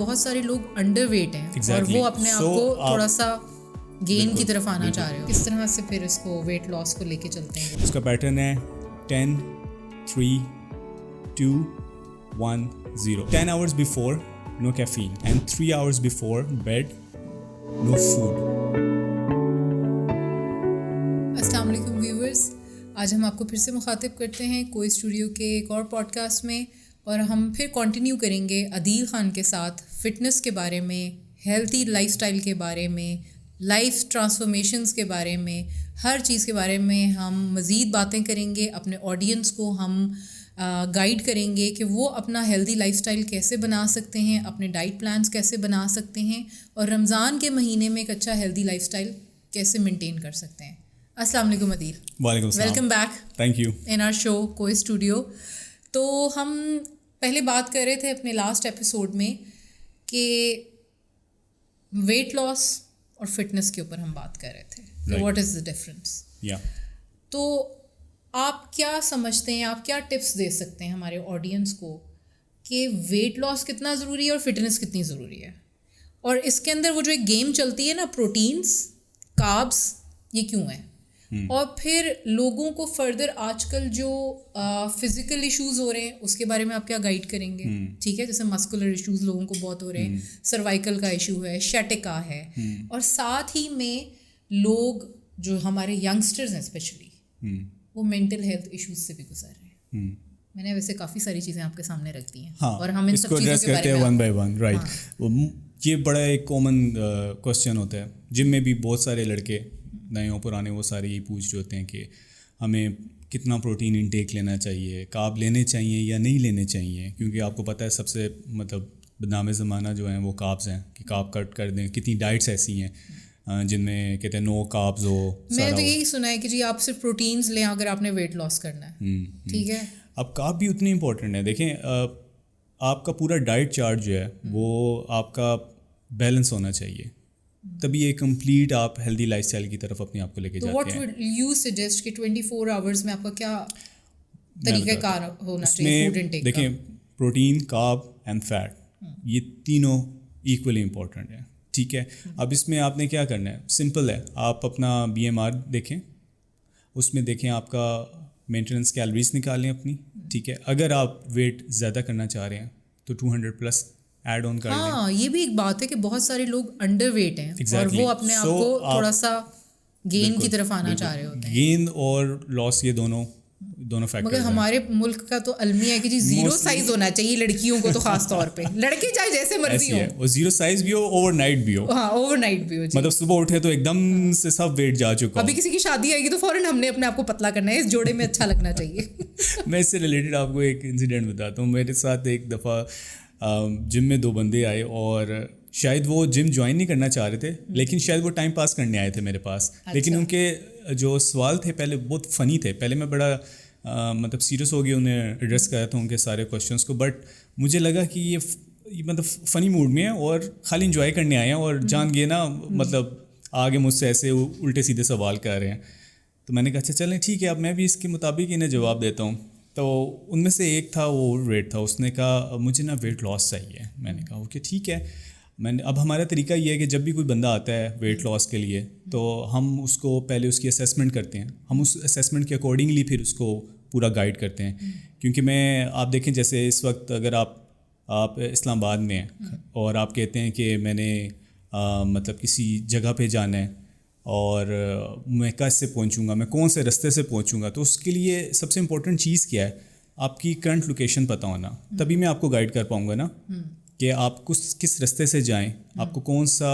بہت سارے لوگ انڈر ویٹ ہیں اور وہ اپنے آپ کو تھوڑا سا گین کی طرف آنا چاہ رہے ہو. کس طرح سے پھر اس کو ویٹ لاس کو لے کے چلتے ہیں؟ اس کا پیٹرن ہے 10 3 2 1 0. 10 hours before no caffeine and 3 hours before bed no food. السلام علیکم ویورز، آج ہم آپ کو پھر سے مخاطب کرتے ہیں کوئی اسٹوڈیو کے ایک اور پوڈ کاسٹ میں، اور ہم پھر کنٹینیو کریں گے عدیل خان کے ساتھ فٹنس کے بارے میں، ہیلتھی لائف سٹائل کے بارے میں، لائف ٹرانسفارمیشنز کے بارے میں، ہر چیز کے بارے میں ہم مزید باتیں کریں گے. اپنے آڈینس کو ہم گائیڈ کریں گے کہ وہ اپنا ہیلتھی لائف سٹائل کیسے بنا سکتے ہیں، اپنے ڈائٹ پلانس کیسے بنا سکتے ہیں، اور رمضان کے مہینے میں ایک اچھا ہیلتھی لائف سٹائل کیسے مینٹین کر سکتے ہیں. السلام علیکم عدیل. وعلیکم السلام. Welcome back. Thank you. In our show کوئی اسٹوڈیو. تو ہم پہلے بات کر رہے تھے اپنے لاسٹ ایپیسوڈ میں کہ ویٹ لاس اور فٹنس کے اوپر ہم بات کر رہے تھے، واٹ از دا ڈفرینس. تو آپ کیا سمجھتے ہیں، آپ کیا ٹپس دے سکتے ہیں ہمارے آڈینس کو کہ ویٹ لاس کتنا ضروری ہے اور فٹنس کتنی ضروری ہے، اور اس کے اندر وہ جو ایک گیم چلتی ہے نا، پروٹینس، کاربس، یہ کیوں ہے، اور پھر لوگوں کو فردر آج کل جو فزیکل ایشوز ہو رہے ہیں اس کے بارے میں آپ کیا گائیڈ کریں گے. ٹھیک ہے، جیسے مسکولر ایشوز لوگوں کو بہت ہو رہے ہیں، سروائکل کا ایشو ہے، شیٹکا ہے، اور ساتھ ہی میں لوگ جو ہمارے ینگسٹرز ہیں اسپیشلی وہ مینٹل ہیلتھ ایشوز سے بھی گزر رہے ہیں. میں نے ویسے کافی ساری چیزیں آپ کے سامنے رک دی ہیں، اور ہم ان سب چیزوں کے بارے میں ون بائی ون. رائٹ. یہ بڑا ایک کامن کوشچن ہوتا ہے جم میں بھی. بہت سارے لڑکے نئے ہوں پرانے وہ سارے یہ پوچھ رہے ہوتے ہیں کہ ہمیں کتنا پروٹین انٹیک لینا چاہیے، کارب لینے چاہیے یا نہیں لینے چاہیے، کیونکہ آپ کو پتہ ہے سب سے بدنام زمانہ جو ہیں وہ کاربز ہیں کہ کارب کٹ کر دیں. کتنی ڈائٹس ایسی ہیں جن میں کہتے ہیں نو کاربز ہو. میں تو یہی سنا ہے کہ جی آپ صرف پروٹینز لیں اگر آپ نے ویٹ لاس کرنا ہے. ٹھیک ہے، اب کارب بھی اتنی امپورٹنٹ ہے. دیکھیں آپ کا پورا ڈائٹ چارٹ جو ہے وہ آپ کا بیلنس ہونا چاہیے، تبھی ایک کمپلیٹ آپ ہیلدی لائف اسٹائل کی طرف اپنے آپ کو لے کے جاتے ہیں. واٹ وڈ یو سجیسٹ کہ 24 آورس میں آپ کا کیا طریقہ کار ہونا چاہیے فوڈ انٹیک کا؟ دیکھیں پروٹین، کارب اینڈ فیٹ، یہ تینوں ایکولی امپورٹنٹ ہیں. ٹھیک ہے، اب اس میں آپ نے کیا کرنا ہے، سمپل ہے. آپ اپنا BMR دیکھیں، اس میں دیکھیں آپ کا مینٹیننس کیلوریز نکالیں اپنی. ٹھیک ہے، اگر آپ ویٹ زیادہ کرنا چاہ رہے ہیں تو 200+ ایڈ آن کر لیں. ہاں، یہ بھی ایک بات ہے کہ بہت سارے لوگ انڈر ویٹ ہیں اور وہ اپنے آپ کو تھوڑا سا گین کی طرف آنا چاہ رہے ہوتے ہیں. گین اور لاس یہ دونوں فیکٹر. مگر ہمارے ملک کا تو المیہ ہے کہ جی 0 سائز ہونا چاہیے لڑکیوں کو، تو خاص طور پہ لڑکے چاہے جیسے مرضی ہوں، اور 0 سائز بھی ہو، اوور نائٹ بھی ہو. ہاں، اوور نائٹ بھی ہو. مطلب صبح اٹھے تو ایک دم سے سب ویٹ جا چکا. ابھی کسی کی شادی آئے گی تو فوراً ہم نے اپنے آپ کو پتلا کرنا ہے، اس جوڑے میں اچھا لگنا چاہیے. میں اس سے ریلیٹڈ آپ کو ایک انسیڈنٹ بتاتا ہوں. میرے ساتھ ایک دفعہ جم میں 2 بندے آئے، اور شاید وہ جم جوائن نہیں کرنا چاہ رہے تھے، لیکن شاید وہ ٹائم پاس کرنے آئے تھے میرے پاس. لیکن ان کے جو سوال تھے پہلے بہت فنی تھے. پہلے میں بڑا مطلب سیریس ہو گیا انہیں ایڈریس کرایا تھا ان کے سارے کوشچنس کو، بٹ مجھے لگا کہ یہ مطلب فنی موڈ میں ہیں اور خالی انجوائے کرنے آئے ہیں، اور جان گئے نا مطلب آگے مجھ سے ایسے الٹے سیدھے سوال کر رہے ہیں. تو میں نے کہا اچھا چلیں ٹھیک ہے، اب میں بھی اس کے مطابق انہیں جواب دیتا ہوں. تو ان میں سے ایک تھا وہ ویٹ تھا، اس نے کہا مجھے نا ویٹ لاس چاہیے. میں نے کہا اوکے ٹھیک ہے. اب ہمارا طریقہ یہ ہے کہ جب بھی کوئی بندہ آتا ہے ویٹ لاس کے لیے تو ہم اس کو پہلے اس کی اسیسمنٹ کرتے ہیں. ہم اس اسیسمنٹ کے اکارڈنگلی پھر اس کو پورا گائیڈ کرتے ہیں. کیونکہ آپ دیکھیں جیسے اس وقت اگر آپ اسلام آباد میں ہیں اور آپ کہتے ہیں کہ میں نے مطلب کسی جگہ پہ جانا ہے اور میں کیسے پہنچوں گا، میں کون سے رستے سے پہنچوں گا، تو اس کے لیے سب سے امپورٹنٹ چیز کیا ہے، آپ کی کرنٹ لوکیشن پتہ ہونا. تبھی میں آپ کو گائیڈ کر پاؤں گا نا کہ آپ کس رستے سے جائیں، آپ کو کون سا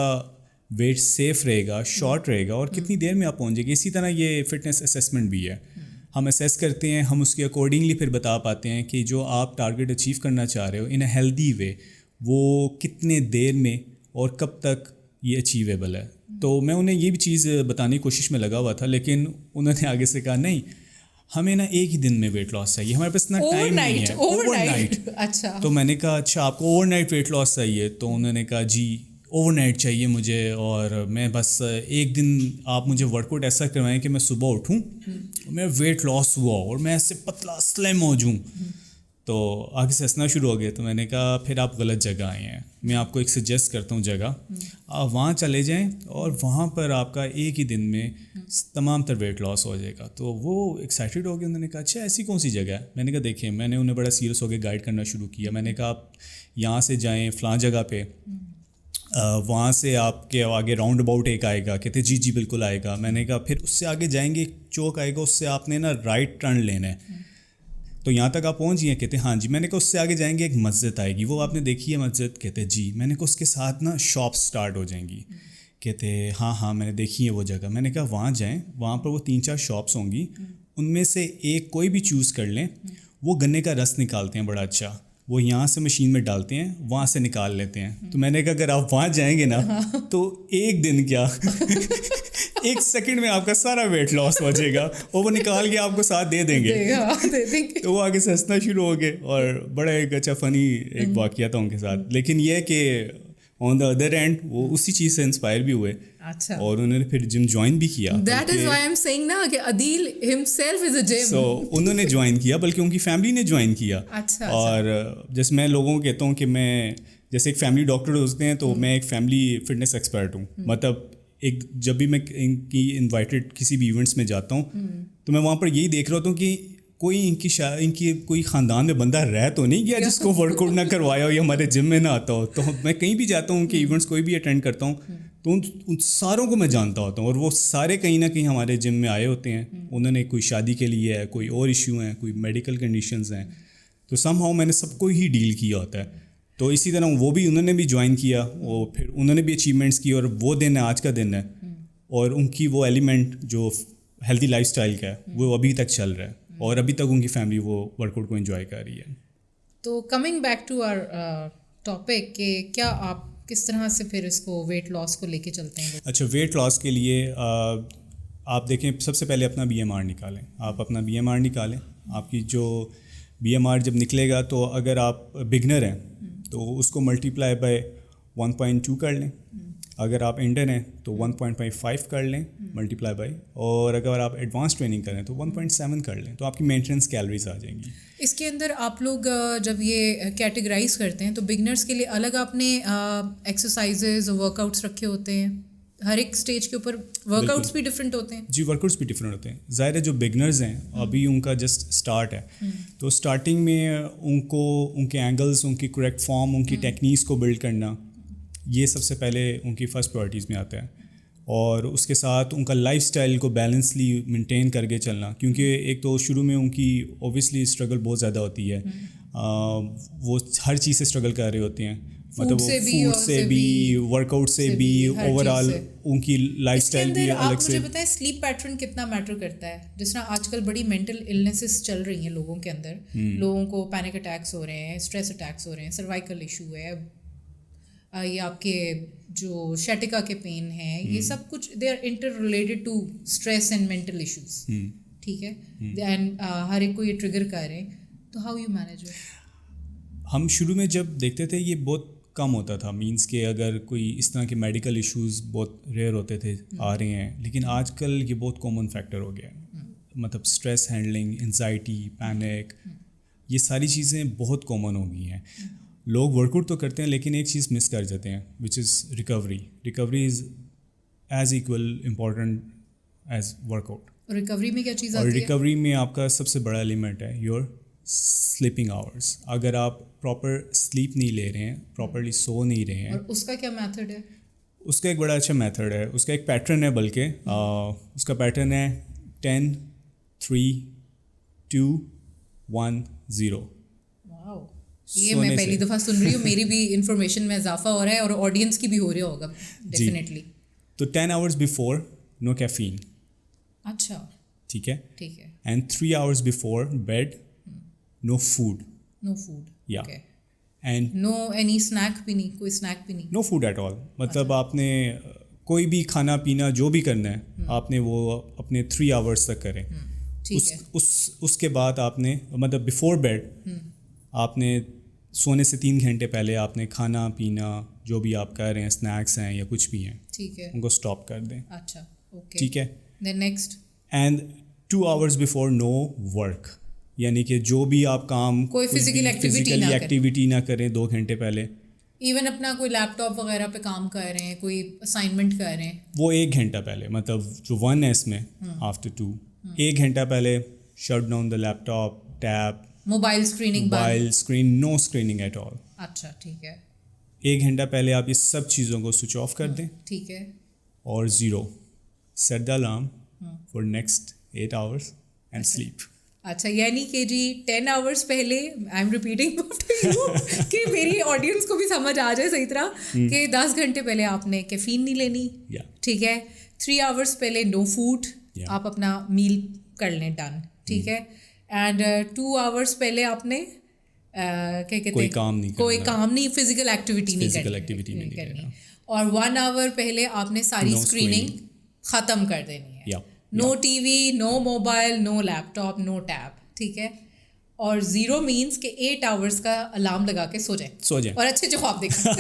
ویٹ سیف رہے گا، شارٹ رہے گا، اور کتنی دیر میں آپ پہنچیں گے. اسی طرح یہ فٹنس اسیسمنٹ بھی ہے. ہم اسیس کرتے ہیں، ہم اس کے اکارڈنگلی پھر بتا پاتے ہیں کہ جو آپ ٹارگیٹ اچیو کرنا چاہ رہے ہو ان اے ہیلدی وے، وہ کتنے دیر میں اور کب تک یہ اچیویبل ہے. تو میں انہیں یہ بھی چیز بتانے کی کوشش میں لگا ہوا تھا، لیکن انہوں نے آگے سے کہا نہیں، ہمیں نا ایک ہی دن میں ویٹ لاس چاہیے، ہمارے پاس اتنا ٹائم نہیں ہے. Over night. اچھا. تو میں نے کہا اچھا آپ کو اوور نائٹ ویٹ لاس چاہیے؟ تو انہوں نے کہا جی اوور نائٹ چاہیے مجھے، اور میں بس ایک دن آپ مجھے ورک آؤٹ ایسا کروائیں کہ میں صبح اٹھوں میں ویٹ لاس ہوا اور میں ایسے پتلا سلیم ہو جاؤں. تو آگے سے ہنسنا شروع ہو گیا. تو میں نے کہا پھر آپ غلط جگہ آئے ہیں, میں آپ کو ایک سجیسٹ کرتا ہوں جگہ, آپ وہاں چلے جائیں اور وہاں پر آپ کا ایک ہی دن میں تمام تر ویٹ لاس ہو جائے گا. تو وہ ایکسائٹیڈ ہو گئے, انہوں نے کہا اچھا ایسی کون سی جگہ ہے. میں نے کہا دیکھیں, میں نے انہیں بڑا سیریس ہو کے گائیڈ کرنا شروع کیا. میں نے کہا آپ یہاں سے جائیں فلاں جگہ پہ, وہاں سے آپ کے آگے راؤنڈ اباؤٹ ایک آئے گا. کہتے جی بالکل آئے گا. میں نے کہا پھر اس سے آگے جائیں گے, ایک چوک آئے گا, اس سے آپ نے نا رائٹ ٹرن لینا ہے. تو یہاں تک آپ پہنچ گئے. کہتے ہاں جی. میں نے کہا اس سے آگے جائیں گے ایک مسجد آئے گی, وہ آپ نے دیکھی ہے مسجد. کہتے جی. میں نے کہا اس کے ساتھ نا شاپس اسٹارٹ ہو جائیں گی. کہتے ہاں میں نے دیکھی ہے وہ جگہ. میں نے کہا وہاں جائیں, وہاں پر وہ 3-4 شاپس ہوں گی, ان میں سے ایک کوئی بھی چوز کر لیں. وہ گنے کا رس نکالتے ہیں بڑا اچھا, وہ یہاں سے مشین میں ڈالتے ہیں, وہاں سے نکال لیتے ہیں. تو میں نے کہا اگر آپ وہاں جائیں گے نا تو ایک دن کیا 1 سیکنڈ میں آپ کا سارا ویٹ لاس ہو جائے گا, اور وہ نکال کے آپ کو ساتھ دے دیں گے. تو وہ آگے سے ہنسنا شروع ہو گئے, اور بڑا ایک اچھا فنی ایک واقعہ تھا ان کے ساتھ. لیکن یہ کہ آن دا ادر اینڈ وہ اسی چیز سے انسپائر بھی ہوئے, اور انہوں نے پھر جم جوائن بھی کیا. That is why I'm saying نا کہ عدیل himself is a gym. So انہوں نے جوائن کیا, بلکہ ان کی فیملی نے جوائن کیا. اور جیسے میں لوگوں کو کہتا ہوں کہ میں جیسے ایک فیملی ڈاکٹر ہوتے ہیں, تو میں ایک فیملی فٹنس ایکسپرٹ ہوں. مطلب ایک جب بھی میں ان کی انوائٹیڈ کسی بھی ایونٹس میں جاتا ہوں, تو میں وہاں پر یہی دیکھ رہا ہوتا ہوں کہ کوئی ان کی کوئی خاندان میں بندہ رہ تو نہیں گیا جس کو ورک آؤٹ نہ کروایا ہو یا ہمارے جم میں نہ آتا ہو. تو میں کہیں بھی جاتا ہوں کہ ایونٹس کوئی بھی اٹینڈ کرتا ہوں, تو ان ساروں کو میں جانتا ہوتا ہوں, اور وہ سارے کہیں نہ کہیں ہمارے جم میں آئے ہوتے ہیں. انہوں نے کوئی شادی کے لیے ہے, کوئی اور ایشو ہیں, کوئی میڈیکل کنڈیشنز ہیں, تو سم ہاؤ میں نے سب کو ہی ڈیل کیا ہوتا ہے. تو اسی طرح وہ بھی انہوں نے بھی جوائن کیا, اور پھر انہوں نے بھی اچیومنٹس کی, اور وہ دن ہے آج کا دن ہے, اور ان کی وہ ایلیمنٹ جو ہیلتھی لائف اسٹائل کا ہے وہ ابھی تک چل رہا ہے, اور ابھی تک ان کی فیملی وہ ورک آؤٹ کو انجوائے کر رہی ہے. تو coming back to our topic کہ کیا آپ کس طرح سے پھر اس کو ویٹ لاس کو لے کے چلتے ہیں؟ اچھا, ویٹ لاس کے لیے آپ دیکھیں سب سے پہلے اپنا BMR نکالیں. آپ اپنا BMR نکالیں. آپ کی جو BMR جب نکلے گا, تو اگر آپ بگنر ہیں تو اس کو ملٹیپلائی بائی 1.2 کر لیں. اگر آپ انڈین ہیں تو 1.5 کر لیں ملٹیپلائی بائی, اور اگر آپ ایڈوانس ٹریننگ کریں تو 1.7 کر لیں. تو آپ کی مینٹیننس کیلریز آ جائیں گی. اس کے اندر آپ لوگ جب یہ کیٹیگرائز کرتے ہیں تو بگنرس کے لیے الگ آپ نے ایکسرسائزز اور ورک آؤٹس رکھے ہوتے ہیں؟ ہر ایک اسٹیج کے اوپر ورک آؤٹس بھی ڈفرینٹ ہوتے ہیں؟ جی, ورک آؤٹس بھی ڈفرینٹ ہوتے ہیں. ظاہر ہے جو بگنرز ہیں ابھی ان کا جسٹ اسٹارٹ ہے, تو اسٹارٹنگ میں ان کو ان کے اینگلس, ان کی کریکٹ فارم, ان کی ٹیکنیکس کو بلڈ کرنا, یہ سب سے پہلے ان کی فرسٹ پرائرٹیز میں آتا ہے. اور اس کے ساتھ ان کا لائف اسٹائل کو بیلنسلی مینٹین کر کے چلنا, کیونکہ ایک تو شروع میں ان کی اوبویسلی اسٹرگل بہت زیادہ ہوتی ہے. وہ ہر چیز سے اسٹرگل کر رہے ہوتے ہیں, مطلب فوڈ سے بھی, ورک آؤٹ سے بھی, اوور آل ان کی لائف اسٹائل بھی الگ سے. مجھے بتائیں سلیپ پیٹرن کتنا میٹر کرتا ہے؟ جس طرح آج کل بڑی مینٹل النیسز چل رہی ہیں لوگوں کے اندر, لوگوں کو پینک اٹیکس ہو رہے ہیں, اسٹریس اٹیکس ہو رہے ہیں, سروائکل ایشو ہے, یہ آپ کے جو شیٹکا کے پین ہیں, یہ سب کچھ they are interrelated to stress and mental issues. ٹھیک ہے, اینڈ ہر ایک کو یہ ٹریگر کر رہے ہیں, تو ہاؤ یو مینیج اٹ؟ ہم شروع میں جب دیکھتے تھے یہ بہت کم ہوتا تھا, مینس کہ اگر کوئی اس طرح کے میڈیکل ایشوز بہت ریئر ہوتے تھے, آ رہے ہیں, لیکن آج کل یہ بہت کامن فیکٹر ہو گیا ہے. مطلب اسٹریس ہینڈلنگ, انزائٹی, پینک, یہ ساری چیزیں بہت کامن ہو گئی ہیں. لوگ ورک آؤٹ تو کرتے ہیں لیکن ایک چیز مس کر جاتے ہیں, which is recovery. Recovery is as equal important as workout. Recovery میں کیا چیز آتی ہے؟ اور ریکوری میں آپ کا سب سے بڑا ایلیمنٹ ہے یور سلیپنگ آورس. اگر آپ پراپر سلیپ نہیں لے رہے ہیں, پراپرلی سو نہیں رہے ہیں. اور اس کا کیا میتھڈ ہے؟ اس کا ایک بڑا اچھا میتھڈ ہے, اس کا ایک پیٹرن ہے, بلکہ اس کا پیٹرن ہے 10, 3, 2, 1, 0. یہ میں پہلی دفعہ سن رہی ہوں, میری بھی انفارمیشن میں اضافہ ہو رہا ہے اور آڈینس کی بھی ہو رہا ہوگا ڈیفینیٹلی. تو 10 hours بفور نو کیفین. اچھا, ٹھیک ہے. ٹھیک ہے. And 3 hours before bed no food. No food. یا اینڈ نو اینی اسنیک بھی نہیں, کوئی اسنیک بھی نہیں. No food at all. مطلب آپ نے کوئی بھی کھانا پینا جو بھی کرنا ہے, آپ نے وہ اپنے 3 hours تک کریں. اس کے بعد آپ نے مطلب بفور بیڈ آپ نے سونے سے 3 گھنٹے پہلے آپ نے کھانا پینا جو بھی آپ کر رہے ہیں, اسنیکس ہیں یا کچھ بھی ہیں, ٹھیک ہے, ان کو اسٹاپ کر دیں. اچھا, اوکے, ٹھیک ہے. Then next. And 2 hours before no work. یعنی کہ جو بھی آپ کام کوئی فزیکل ایکٹیویٹی نہ کریں 2 گھنٹے پہلے. ایون اپنا کوئی لیپ ٹاپ وغیرہ پہ کام کر رہے ہیں, کوئی اسائنمنٹ کر رہے ہیں, وہ 1 گھنٹہ پہلے, مطلب جو 1 ہے اس میں آفٹر 2, 1 گھنٹہ پہلے shut down the laptop, tab, mobile screen, no screening at all. اچھا ٹھیک ہے. 1 گھنٹہ پہلے آپ یہ سب چیزوں کو سوئچ آف کر دیں. ٹھیک ہے. اور 0 set the alarm for next 8 hours and sleep. اچھا, یعنی کہ جی 10 hours پہلے, آئی ایم ریپیٹنگ کہ میری آڈینس کو بھی سمجھ آ جائے صحیح طرح, کہ 10 گھنٹے پہلے آپ نے کیفین نہیں لینی. ٹھیک ہے. 3 hours پہلے نو فوڈ, آپ اپنا میل کر لیں ڈن. ٹھیک ہے. اینڈ 2 hours پہلے آپ نے کیا کہتے ہیں, کوئی کام نہیں, فزیکل ایکٹیویٹی نہیں کرنی. اور 1 hour پہلے آپ نے ساری اسکریننگ ختم کر دینی ہے. نو ٹی وی, نو موبائل, نو لیپ ٹاپ, نو ٹیب. ٹھیک ہے. اور 0 مینس کہ 8 hours کا الارم لگا کے سو جائیں اور اچھے اچھے خواب دیکھیں.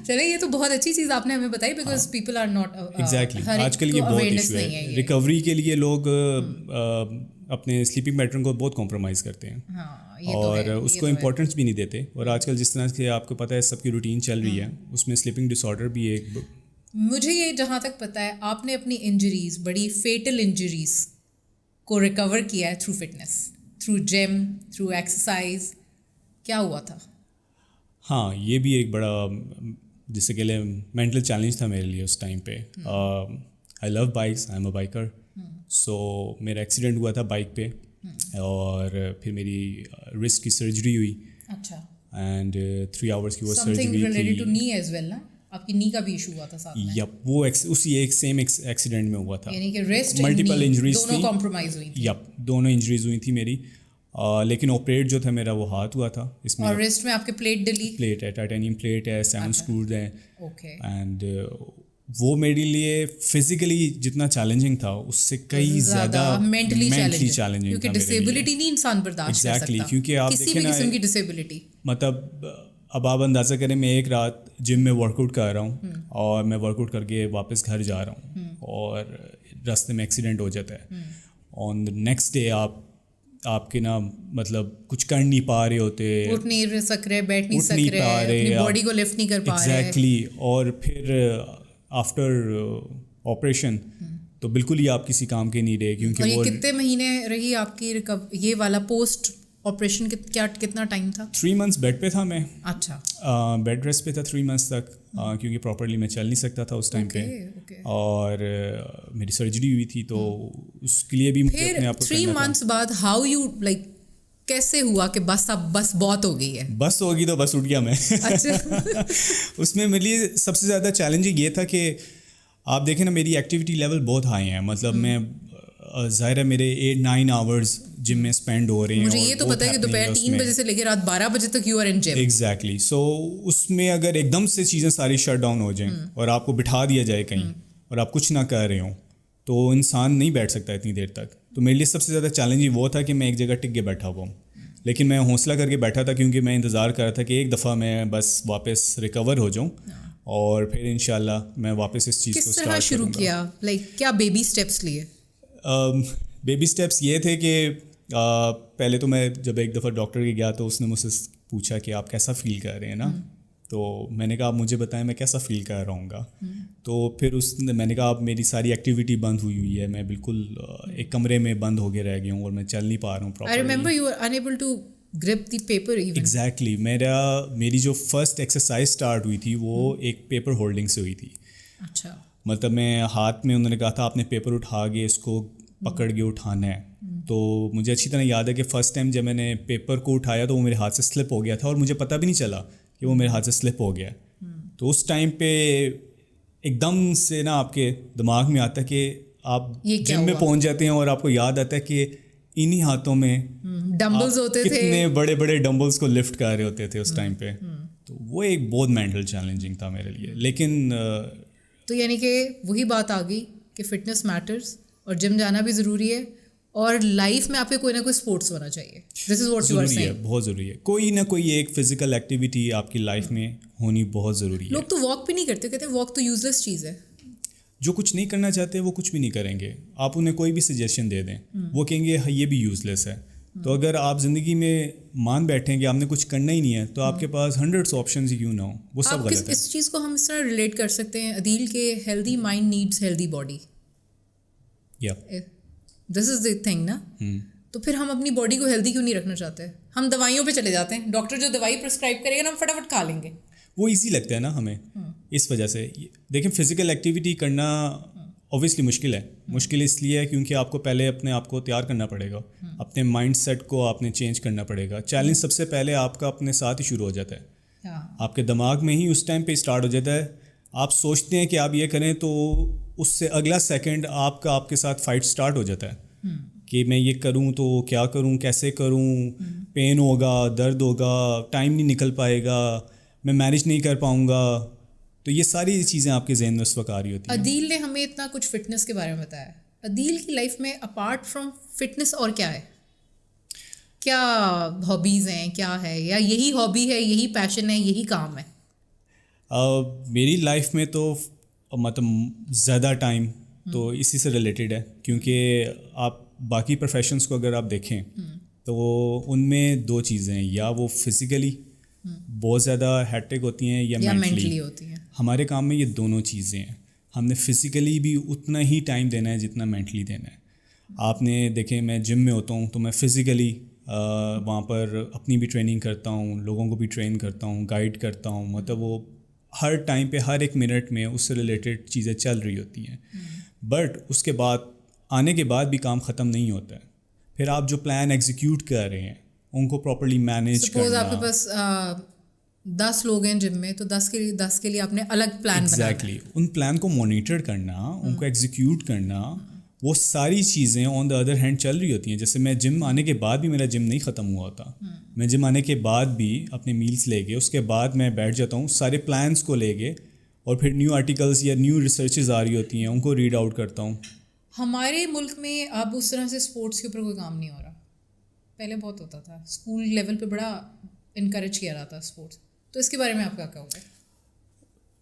چلے, یہ تو بہت اچھی چیز آپ نے ہمیں بتائی, because people are not exactly. آج کل یہ بہت ایشو ہے, ریکوری کے لیے لوگ اپنے سلیپنگ پیٹرن کو بہت کمپرومائز کرتے ہیں اور اس کو امپورٹنس بھی نہیں دیتے. اور آج کل جس طرح سے آپ کو پتہ ہے سب کی روٹین چل رہی ہے, اس میں سلیپنگ ڈس آرڈر بھی ایک. مجھے یہ جہاں تک پتہ ہے آپ نے اپنی انجریز, بڑی فیٹل انجریز کو ریکور کیا ہے تھرو فٹنس, تھرو جم, تھرو ایکسرسائز. کیا ہوا تھا؟ ہاں, یہ بھی ایک بڑا جسے کہ لیں مینٹل چیلنج تھا میرے لیے اس ٹائم پہ. I love bikes, I am a biker. So میرا ایکسیڈنٹ ہوا تھا بائک پہ, اور پھر میری رسٹ کی سرجری ہوئی. اچھا. اینڈ 3 hours کی وہ سرجری تھی. آپ کی نی کا بھی ایشو ہوا تھا ساتھ میں؟ یپ, وہ اسی ایک سیم ایکسیڈنٹ میں ہوا تھا. یعنی کہ ریسٹ ملٹیپل انجریز دونوں کمپرومائز ہوئی تھی. یپ, دونوں انجریز ہوئی تھی میری, لیکن آپریٹ جو تھا میرا وہ ہاتھ ہوا تھا اس میں. اور ریسٹ میں آپ کے پلیٹ ہے, ٹائٹینیم پلیٹ ہے, 7 screws ہیں. اوکے. اینڈ وہ میرے لیے فزیکلی جتنا چیلنجنگ تھا اس سے کئی زیادہ مینٹلی چیلنجنگ, کیونکہ ڈسیبلٹی نہیں انسان برداشت کر سکتا. ایگزیکٹلی, کیونکہ آپ کسی بھی قسم کی ڈسیبلٹی, مطلب اب آپ اندازہ کریں, میں ایک رات جم میں ورک آؤٹ کر رہا ہوں اور میں ورک آؤٹ کر کے واپس گھر جا رہا ہوں اور راستے میں ایکسیڈنٹ ہو جاتا ہے. آن دا نیکسٹ ڈے آپ کے نا مطلب کچھ کر نہیں پا رہے ہوتے, اٹھ نہیں سک رہے, بیٹھ نہیں سک رہے, اپنی باڈی کو لفٹ نہیں کر پا رہے. ایگزیکٹلی. اور پھر آفٹر آپریشن تو بالکل ہی آپ کسی کام کے نہیں رہے, کیونکہ وہ کتنے مہینے رہی آپ کی یہ والا پوسٹ آپریشن, کتنا ٹائم تھا؟ 3 months بیڈ پہ تھا میں. اچھا. بیڈ ریسٹ پہ تھا 3 months تک, کیونکہ پراپرلی میں چل نہیں سکتا تھا اس ٹائم پہ. اور میری سرجری ہوئی تھی تو اس کے لیے بھی مجھے اپنے آپ کو 3 months بعد ہاؤ یو لائک, کیسے ہوا کہ بس اب بس بہت ہو گئی ہے؟ بس ہوگی تو بس اٹھ گیا میں. اس میں میرے لیے سب سے زیادہ چیلنجنگ یہ تھا کہ آپ دیکھیں نا, میری ایکٹیویٹی لیول بہت ہائی ہیں. مطلب میں ظاہر ہے میرے 8-9 hours جم میں اسپینڈ ہو رہے ہیں. مجھے یہ تو پتہ ہے کہ دوپہر 3 بجے سے لے کے رات 12 بجے تک you are in gym. Exactly. So اس میں اگر ایک دم سے چیزیں ساری شٹ ڈاؤن ہو جائیں اور آپ کو بٹھا دیا جائے کہیں اور آپ کچھ نہ کر رہے ہوں تو انسان نہیں بیٹھ سکتا اتنی دیر تک. تو میرے لیے سب سے زیادہ چیلنجنگ وہ تھا کہ میں ایک جگہ ٹک کے بیٹھا ہوا ہوں, لیکن میں حوصلہ کر کے بیٹھا تھا کیونکہ میں انتظار کر رہا تھا کہ ایک دفعہ میں بس واپس ریکور ہو جاؤں اور پھر انشاءاللہ میں واپس اس چیز کو کس طرح شروع کیا, لائک کیا بیبی اسٹیپس لیے؟ بیبی اسٹیپس یہ تھے کہ پہلے تو میں جب ایک دفعہ ڈاکٹر کے گیا تو اس نے مجھ سے پوچھا کہ آپ کیسا فیل کر رہے ہیں نا. تو میں نے کہا آپ مجھے بتائیں میں کیسا فیل کر رہا ہوں گا. تو پھر میں نے کہا اب میری ساری ایکٹیویٹی بند ہوئی ہے, میں بالکل ایک کمرے میں بند ہو کے رہ گیا ہوں اور میں چل نہیں پا رہا ہوں properly. I remember you were unable to grip the paper even. Exactly. میری جو فرسٹ ایکسرسائز اسٹارٹ ہوئی تھی وہ ایک پیپر ہولڈنگ سے ہوئی تھی. اچھا. مطلب میں ہاتھ میں, انہوں نے کہا تھا آپ نے پیپر اٹھا کے اس کو پکڑ کے اٹھانا ہے. تو مجھے اچھی طرح یاد ہے کہ فرسٹ ٹائم جب میں نے پیپر کو اٹھایا تو وہ میرے ہاتھ سے سلپ ہو گیا تھا اور مجھے پتہ بھی نہیں چلا کہ وہ میرے ہاتھ سے سلپ ہو گیا. تو اس ٹائم پہ ایک دم سے نا آپ کے دماغ میں آتا ہے کہ آپ جم میں پہنچ جاتے ہیں اور آپ کو یاد آتا ہے کہ انہی ہاتھوں میں ڈمبلز ہوتے تھے, کتنے بڑے بڑے ڈمبلز کو لفٹ کر رہے ہوتے تھے اس ٹائم پہ. تو وہ ایک بہت مینٹل چیلنجنگ تھا میرے لیے. لیکن تو یعنی کہ وہی بات آ گئی کہ فٹنس میٹرز اور جم جانا بھی ضروری ہے, اور لائف میں آپ کے کوئی نہ کوئی اسپورٹس ہونا چاہیے. This is what you are seeing. بہت ضروری ہے, کوئی نہ کوئی ایک فزیکل ایکٹیویٹی آپ کی لائف میں ہونی بہت ضروری ہے. لوگ تو واک بھی نہیں کرتے, کہتے ہیں واک تو یوز لیس چیز ہے. جو کچھ نہیں کرنا چاہتے وہ کچھ بھی نہیں کریں گے. آپ انہیں کوئی بھی سجیشن دے دیں وہ کہیں گے یہ بھی یوز لیس ہے. تو اگر آپ زندگی میں مان بیٹھیں کہ آپ نے کچھ کرنا ہی نہیں ہے تو آپ کے پاس ہنڈریڈس آپشنز ہی کیوں نہ ہوں, وہ سب غلط ہے. اس چیز کو ہم اس طرح ریلیٹ کر سکتے ہیں عدیل کے healthy mind needs healthy body. This is the thing نا. تو پھر ہم اپنی باڈی کو ہیلدی کیوں نہیں رکھنا چاہتے؟ ہم دوائیوں پہ چلے جاتے ہیں, ڈاکٹر جو دوائی پرسکرائب کرے گا نا ہم فٹافٹ کھا لیں گے. وہ ایزی لگتا ہے نا ہمیں, اس وجہ سے. دیکھیں فزیکل ایکٹیویٹی کرنا اوبویسلی مشکل ہے. مشکل اس لیے ہے کیونکہ آپ کو پہلے اپنے آپ کو تیار کرنا پڑے گا, اپنے مائنڈ سیٹ کو آپ نے چینج کرنا پڑے گا. چیلنج سب سے پہلے آپ کا اپنے ساتھ ہی شروع ہو جاتا ہے, آپ کے دماغ میں ہی اس ٹائم پہ اسٹارٹ ہو جاتا ہے. آپ سوچتے ہیں کہ آپ یہ کریں تو اس سے اگلا سیکنڈ آپ کے ساتھ فائٹ اسٹارٹ ہو جاتا ہے کہ میں یہ کروں تو کیا کروں, کیسے کروں, پین ہوگا, درد ہوگا, ٹائم نہیں نکل پائے گا, میں مینیج نہیں کر پاؤں گا. تو یہ ساری چیزیں آپ کے ذہن میں اس وقت آ رہی ہوتی ہیں. عدیل نے ہمیں اتنا کچھ فٹنس کے بارے میں بتایا. عدیل کی لائف میں اپارٹ فرام فٹنس اور کیا ہے؟ کیا ہابیز ہیں, کیا ہے, یا یہی ہابی ہے, یہی پیشن ہے, یہی کام ہے؟ میری لائف میں تو مطلب زیادہ ٹائم تو اسی سے ریلیٹڈ ہے, کیونکہ آپ باقی پروفیشنس کو اگر آپ دیکھیں تو ان میں دو چیزیں ہیں, یا وہ فزیکلی بہت زیادہ ہیکٹک ہوتی ہیں یا مینٹلی ہوتی ہیں. ہمارے کام میں یہ دونوں چیزیں ہیں. ہم نے فزیکلی بھی اتنا ہی ٹائم دینا ہے جتنا مینٹلی دینا ہے. آپ نے دیکھیں میں جم میں ہوتا ہوں تو میں فزیکلی وہاں پر اپنی بھی ٹریننگ کرتا ہوں, لوگوں کو بھی ٹرین کرتا ہوں, گائیڈ کرتا ہوں. مطلب وہ ہر ٹائم پہ ہر ایک منٹ میں اس سے ریلیٹڈ چیزیں چل رہی ہوتی ہیں. بٹ اس کے بعد آنے کے بعد بھی کام ختم نہیں ہوتا ہے. پھر آپ جو پلان ایگزیکیوٹ کر رہے ہیں ان کو پراپرلی مینیج کرنا. سپوز آپ کے پاس 10 لوگ ہیں جم میں, تو 10 کے لیے آپ نے الگ پلان بنانا. ایگزیکٹلی ان پلان کو مانیٹر کرنا, ان کو ایگزیکیوٹ کرنا, وہ ساری چیزیں آن دا ادر ہینڈ چل رہی ہوتی ہیں. جیسے میں جم آنے کے بعد بھی میرا جم نہیں ختم ہوا ہوتا. میں جم آنے کے بعد بھی اپنے میلس لے کے اس کے بعد میں بیٹھ جاتا ہوں سارے پلانس کو لے کے, اور پھر نیو آرٹیکلس یا نیو ریسرچز آ رہی ہوتی ہیں ان کو ریڈ آؤٹ کرتا ہوں. ہمارے ملک میں اب اس طرح سے اسپورٹس کے اوپر کوئی کام نہیں ہو رہا. پہلے بہت ہوتا تھا, اسکول لیول پہ بڑا انکریج کیا رہا تھا اسپورٹس. تو اس کے بارے میں آپ کا کیا ہوگا؟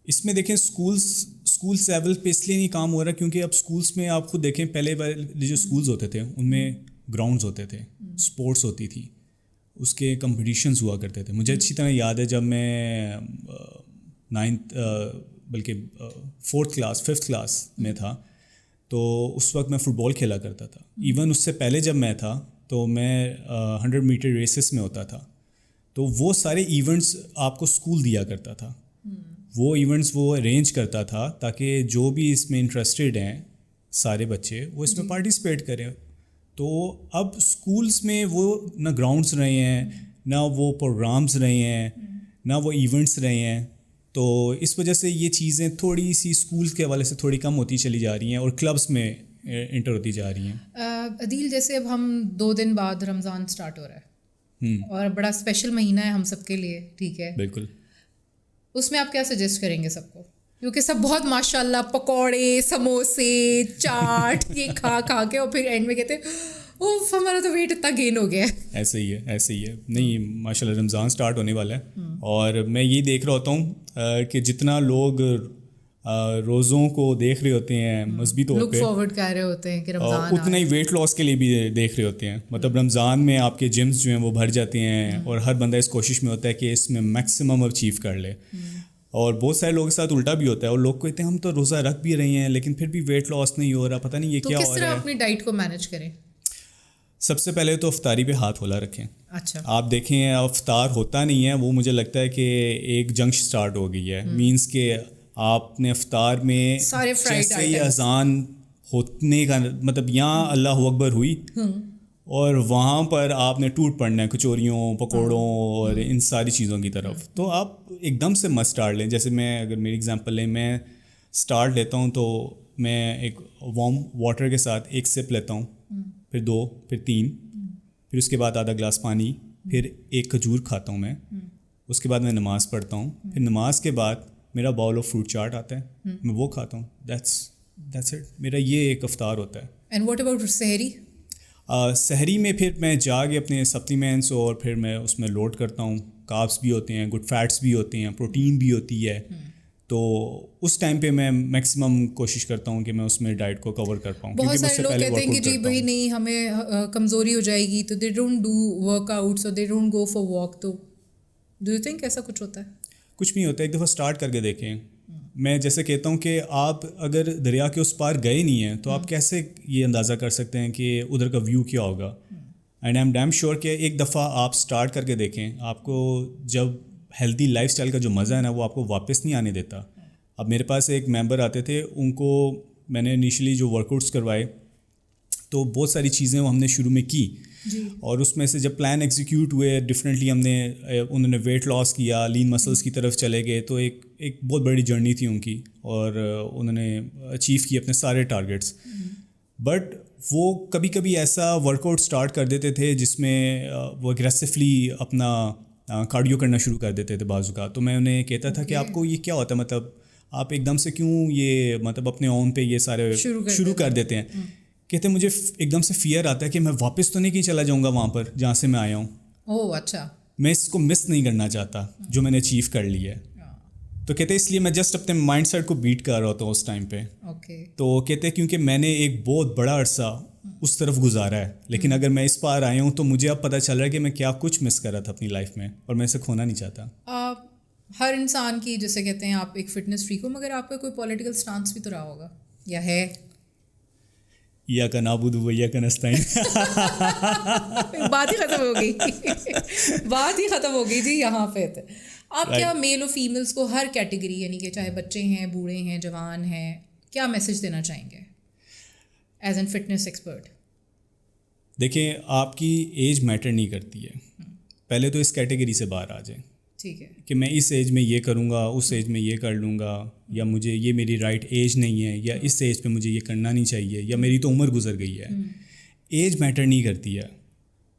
اس میں دیکھیں اسکولس لیول پہ اس لیے نہیں کام ہو رہا کیونکہ اب اسکولس میں آپ خود دیکھیں پہلے والے جو اسکولز ہوتے تھے ان میں گراؤنڈز ہوتے تھے, اسپورٹس ہوتی تھی, اس کے کمپٹیشنز ہوا کرتے تھے. مجھے اچھی طرح یاد ہے جب میں 9th بلکہ 4th کلاس 5th کلاس میں تھا تو اس وقت میں فٹ بال کھیلا کرتا تھا. ایون اس سے پہلے جب میں تھا تو میں 100 میٹر ریسز میں ہوتا تھا. تو وہ سارے ایونٹس آپ کو اسکول دیا کرتا تھا, وہ ایونٹس وہ ارینج کرتا تھا تاکہ جو بھی اس میں انٹرسٹیڈ ہیں سارے بچے وہ اس میں پارٹیسپیٹ کریں. تو اب اسکولس میں وہ نہ گراؤنڈس رہے ہیں, نہ وہ پروگرامس رہے ہیں, نہ وہ ایونٹس رہے ہیں. تو اس وجہ سے یہ چیزیں تھوڑی سی اسکولس کے حوالے سے تھوڑی کم ہوتی چلی جا رہی ہیں اور کلبس میں انٹر ہوتی جا رہی ہیں. عدیل جیسے اب ہم 2 دن بعد رمضان اسٹارٹ ہو رہا ہے اور بڑا اسپیشل مہینہ ہے ہم سب کے لیے, ٹھیک ہے؟ بالکل. اس میں آپ کیا سجیسٹ کریں گے سب کو, کیونکہ سب بہت ماشاء اللہ پکوڑے, سموسے, چاٹ یہ کھا کے اور پھر اینڈ میں کہتے اوف ہمارا تو ویٹ اتنا گین ہو گیا ہے. ایسے ہی ہے. نہیں ماشاء اللہ رمضان اسٹارٹ ہونے والا ہے اور میں یہ دیکھ رہا ہوتا ہوں کہ جتنا لوگ روزوں کو دیکھ رہے ہوتے ہیں مذہبی طور پہ, فارورڈ کر رہے ہوتے ہیں کہ رمضان, اتنا ہی ویٹ لاس کے لیے بھی دیکھ رہے ہوتے ہیں. مطلب رمضان میں آپ کے جمز جو ہیں وہ بھر جاتے ہیں اور ہر بندہ اس کوشش میں ہوتا ہے کہ اس میں میکسیمم اچیو کر لے. اور بہت سارے لوگوں کے ساتھ الٹا بھی ہوتا ہے اور لوگ کہتے ہیں ہم تو روزہ رکھ بھی رہے ہیں لیکن پھر بھی ویٹ لاس نہیں ہو رہا, پتہ نہیں یہ کیا ہو رہا ہے. تو کس طرح اپنی ڈائٹ کو مینیج کریں؟ سب سے پہلے تو افطاری پہ ہاتھ کھولا رکھیں. اچھا, آپ دیکھیں افطار ہوتا نہیں ہے, وہ مجھے لگتا ہے کہ ایک جنگ سٹارٹ ہو گئی ہے. مینس کہ آپ نے افطار میں جیسے ہی اذان ہونے کا مطلب یہاں اللہ اکبر ہوئی اور وہاں پر آپ نے ٹوٹ پڑنا ہے کچوریوں, پکوڑوں اور ان ساری چیزوں کی طرف. تو آپ ایک دم سے مت اسٹارٹ لیں. جیسے میں اگر میری ایگزامپل لیں, میں اسٹارٹ لیتا ہوں تو میں ایک وارم واٹر کے ساتھ 1 سپ لیتا ہوں, پھر 2, پھر 3, پھر اس کے بعد آدھا گلاس پانی, پھر 1 کھجور کھاتا ہوں میں. اس کے بعد میں نماز پڑھتا ہوں, پھر نماز کے بعد میرا باؤل آف فروٹ چاٹ آتا ہے, میں وہ کھاتا ہوں. That's it. میرا یہ ایک افطار ہوتا ہے. اینڈ واٹ اباؤٹ سحری؟ سحری میں پھر میں جا کے اپنے سپلیمنٹس اور پھر میں اس میں لوڈ کرتا ہوں. کاربس بھی ہوتے ہیں, گڈ فیٹس بھی ہوتے ہیں, پروٹین بھی ہوتی ہے. تو اس ٹائم پہ میں میکسیمم کوشش کرتا ہوں کہ میں اس میں ڈائٹ کو کور کر پاؤں. بہت سارے لوگ کہتے ہیں کہ جی بھائی نہیں ہمیں کمزوری ہو جائے گی تو they don't do workouts اور they don't go for walk. تو ڈو یو تھنک ایسا کچھ ہوتا ہے؟ کچھ نہیں ہوتا. ایک دفعہ اسٹارٹ کر کے دیکھیں. میں جیسے کہتا ہوں کہ آپ اگر دریا کے اس پار گئے نہیں ہیں تو آپ کیسے یہ اندازہ کر سکتے ہیں کہ ادھر کا ویو کیا ہوگا. And I am damn sure کہ ایک دفعہ آپ اسٹارٹ کر کے دیکھیں, آپ کو جب ہیلدی لائف اسٹائل کا جو مزہ ہے نا وہ آپ کو واپس نہیں آنے دیتا. اب میرے پاس ایک ممبر آتے تھے, ان کو میں نے انیشلی جو ورک آؤٹس کروائے تو بہت ساری چیزیں وہ ہم نے شروع میں کی اور اس میں سے جب پلان ایگزیکیوٹ ہوئے ڈفرینٹلی انہوں نے ویٹ لاس کیا, لین مسلس کی طرف چلے گئے. تو ایک بہت بڑی جرنی تھی ان کی اور انہوں نے اچیو کی اپنے سارے ٹارگیٹس. بٹ وہ کبھی کبھی ایسا ورک آؤٹ اسٹارٹ کر دیتے تھے جس میں وہ اگریسولی اپنا کارڈیو کرنا شروع کر دیتے تھے بعض اوقات. تو میں انہیں کہتا تھا کہ آپ کو یہ کیا ہوتا ہے, مطلب آپ ایک دم سے کیوں یہ مطلب اپنے اون پہ یہ سارے شروع کر دیتے ہیں. کہتے مجھے ایک دم سے فیئر آتا ہے کہ میں واپس تو نہیں کہ چلا جاؤں گا وہاں پر جہاں سے میں آیا ہوں. اچھا, میں اس کو مس نہیں کرنا چاہتا جو میں نے اچیو کر لی ہے. تو کہتے اس لیے میں جسٹ اپنے مائنڈ سیٹ کو بیٹ کر رہا ہوتا ہوں اس ٹائم پہ. تو کہتے کیونکہ میں نے ایک بہت بڑا عرصہ اس طرف گزارا ہے, لیکن اگر میں اس پار آیا ہوں تو مجھے اب پتہ چل رہا ہے کہ میں کیا کچھ مس کر رہا تھا اپنی لائف میں اور میں اسے کھونا نہیں چاہتا. ہر انسان کی جیسے کہتے ہیں آپ ایک فٹنس فریک ہو, مگر آپ کا کوئی پولیٹیکل اسٹانس بھی تو رہا ہوگا یا ہے؟ یا کا نابود ہوا یا کا نستعین. بات ہی ختم ہو گئی جی یہاں پہ. آپ کیا میل اور فیمیلس کو ہر کیٹیگری یعنی کہ چاہے بچے ہیں, بوڑھے ہیں, جوان ہیں, کیا میسج دینا چاہیں گے ایز این فٹنس ایکسپرٹ؟ دیکھیں آپ کی ایج میٹر نہیں کرتی ہے. پہلے تو اس کیٹیگری سے باہر آ جائیں. ٹھیک ہے کہ میں اس ایج میں یہ کروں گا, اس ایج میں یہ کر لوں گا, یا مجھے یہ میری رائٹ ایج نہیں ہے, یا اس ایج پہ مجھے یہ کرنا نہیں چاہیے, یا میری تو عمر گزر گئی ہے. ایج میٹر نہیں کرتی ہے.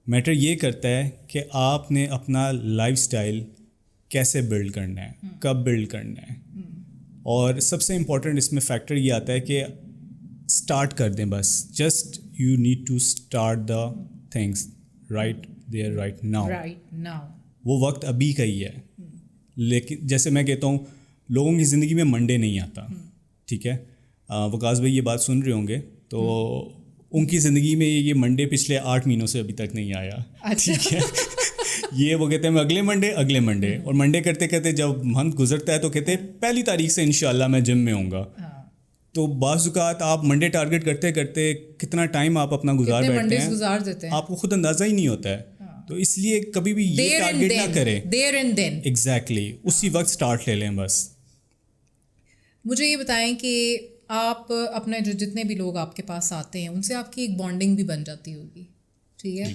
میٹر یہ کرتا ہے کہ آپ نے اپنا لائف اسٹائل کیسے بلڈ کرنا ہے, کب بلڈ کرنا ہے. اور سب سے امپورٹنٹ اس میں فیکٹر یہ آتا ہے کہ اسٹارٹ کر دیں بس. Just you need to start the things right there right now. وہ وقت ابھی کا ہی ہے. لیکن جیسے میں کہتا ہوں لوگوں کی زندگی میں منڈے نہیں آتا. ٹھیک ہے, وکاس بھائی یہ بات سن رہے ہوں گے تو ان کی زندگی میں یہ منڈے پچھلے 8 مہینوں سے ابھی تک نہیں آیا. ٹھیک ہے, یہ وہ کہتے ہیں میں اگلے منڈے اور منڈے کرتے کرتے جب منتھ گزرتا ہے تو کہتے ہیں 1 تاریخ سے انشاءاللہ میں جم میں ہوں گا. تو بعض اوقات آپ منڈے ٹارگیٹ کرتے کرتے کتنا ٹائم آپ اپنا گزار بیٹھتے ہیں آپ کو خود اندازہ ہی نہیں ہوتا ہے. تو اس لیے کبھی بھی یہ ٹارگیٹ نہ کریں. دیر اینڈ دین ایگزیکٹلی اسی وقت اسٹارٹ لے لیں بس. مجھے یہ بتائیں کہ آپ اپنے جو جتنے بھی لوگ آپ کے پاس آتے ہیں ان سے آپ کی ایک بانڈنگ بھی بن جاتی ہوگی. ٹھیک ہے,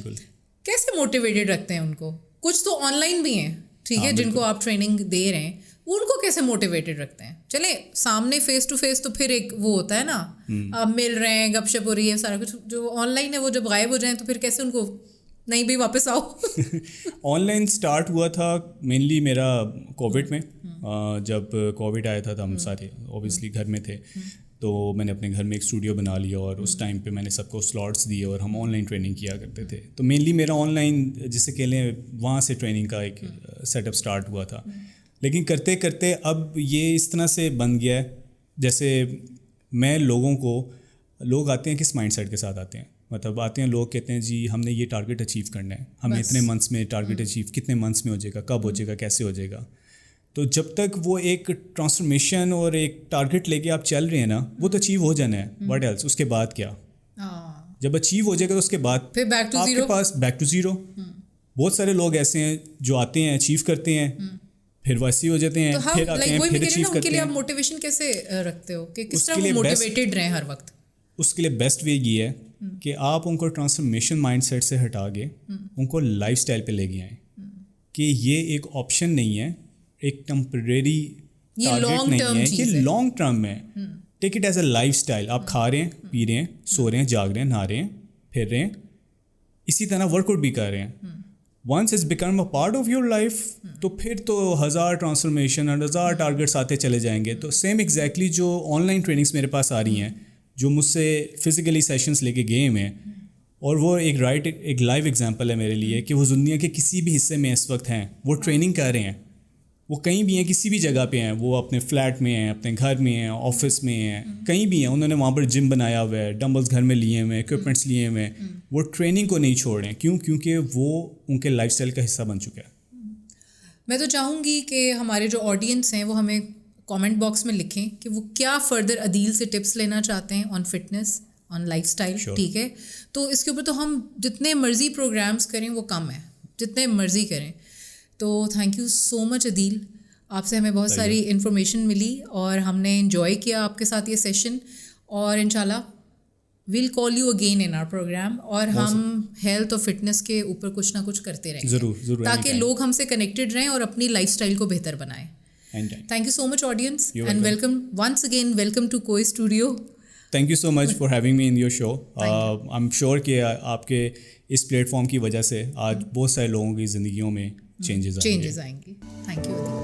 کیسے موٹیویٹیڈ رکھتے ہیں ان کو؟ کچھ تو آن لائن بھی ہیں ٹھیک ہے جن کو آپ ٹریننگ دے رہے ہیں, ان کو کیسے موٹیویٹیڈ رکھتے ہیں؟ چلیں سامنے فیس ٹو فیس تو پھر ایک وہ ہوتا ہے نا, آپ مل رہے ہیں, گپ شپ ہو رہی ہے, سارا کچھ. جو آن لائن ہے وہ جب غائب ہو جائیں تو پھر کیسے ان کو نہیں بھی واپس آؤ؟ آن لائن اسٹارٹ ہوا تھا مینلی میرا کووڈ میں. جب کووڈ آیا تھا تو ہم سارے اوبیسلی گھر میں تھے, تو میں نے اپنے گھر میں ایک اسٹوڈیو بنا لیا اور اس ٹائم پہ میں نے سب کو سلاٹس دیے اور ہم آن لائن ٹریننگ کیا کرتے تھے. تو مینلی میرا آن لائن جسے کہہ لیں وہاں سے ٹریننگ کا ایک سیٹ اپ اسٹارٹ ہوا تھا. لیکن کرتے کرتے اب یہ اس طرح سے بن گیا ہے جیسے میں لوگ آتے ہیں کس مائنڈ سیٹ کے ساتھ آتے ہیں, مطلب آتے ہیں لوگ کہتے ہیں جی ہم نے یہ ٹارگیٹ اچیو کرنا ہے, ہمیں اتنے منتھس میں ٹارگیٹ اچیو, کتنے منتھس میں ہو جائے گا, کب ہو جائے گا, کیسے ہو جائے گا. تو جب تک وہ ایک ٹرانسفارمیشن اور ایک ٹارگیٹ لے کے آپ چل رہے ہیں نا وہ تو اچیو ہو جانا ہے. واٹ ایلس, اس کے بعد کیا؟ جب اچیو ہو جائے گا تو اس کے بعد آپ کے پاس بیک ٹو زیرو. بہت سارے لوگ ایسے ہیں جو آتے ہیں اچیو کرتے ہیں پھر ویسے ہی ہو جاتے ہیں, پھر آتے ہیں پھر اچیو کرتے ہیں. آپ موٹیویشن کیسے رکھتے ہو کہ کس طرح موٹیویٹڈ رہیں ہر وقت؟ اس کے لیے بیسٹ وے یہ ہے کہ آپ ان کو ٹرانسفارمیشن مائنڈ سیٹ سے ہٹا کے ان کو لائف اسٹائل پہ لے کے آئیں کہ یہ ایک آپشن نہیں ہے, ایک ٹیمپریری ٹارگیٹ نہیں ہے, یہ لانگ ٹرم میں. Take it as a life style. آپ کھا رہے ہیں, پی رہے ہیں, سو رہے ہیں, جاگ رہے ہیں, نہا رہے ہیں, پھر رہے ہیں, اسی طرح ورک آؤٹ بھی کر رہے ہیں. Once it's become a part of your life تو پھر تو 1000 ٹرانسفارمیشن اور 1000 ٹارگیٹس آتے چلے جائیں گے. تو سیم ایگزیکٹلی جو آن لائن ٹریننگس میرے پاس آ رہی ہیں, جو مجھ سے فزیکلی سیشنس لے کے گئے ہیں, اور وہ ایک لائیو ایگزامپل ہے میرے لیے کہ وہ دنیا کے کسی بھی حصے میں اس وقت ہیں, وہ ٹریننگ کر رہے ہیں, وہ کہیں بھی ہیں, کسی بھی جگہ پہ ہیں, وہ اپنے فلیٹ میں ہیں, اپنے گھر میں ہیں, آفس میں ہیں, کہیں بھی ہیں, انہوں نے وہاں پر جم بنایا ہوا ہے, ڈمبلز گھر میں لیے ہوئے ہیں, اکوپمنٹس لیے ہوئے ہیں, وہ ٹریننگ کو نہیں چھوڑ رہے ہیں. کیوں؟ کیونکہ وہ ان کے لائف اسٹائل کا حصہ بن چکا ہے. میں تو چاہوں گی کہ ہمارے جو آڈینس ہیں وہ ہمیں کامنٹ باکس میں لکھیں کہ وہ کیا فردر عدیل سے ٹپس لینا چاہتے ہیں آن فٹنس, آن لائف اسٹائل. ٹھیک ہے, تو اس کے اوپر تو ہم جتنے مرضی پروگرامس کریں وہ کم ہیں, جتنے مرضی کریں. تو تھینک یو سو مچ عدیل, آپ سے ہمیں بہت ساری انفارمیشن ملی اور ہم نے انجوائے کیا آپ کے ساتھ یہ سیشن, اور انشاءاللہ we'll call you again in our program, اور ہم ہیلتھ اور فٹنس کے اوپر کچھ نہ کچھ کرتے رہیں ضرور, تاکہ لوگ ہم سے کنیکٹڈ رہیں اور اپنی لائف اسٹائل کو بہتر بنائیں. Thank you so much audience, and welcome once again, welcome to Koi Studio. Thank you so much for having me in your show. I'm sure کہ آپ کے اس پلیٹ فارم کی وجہ سے آج بہت سارے لوگوں کی زندگیوں میں چینجز آئیں گے. Thank you.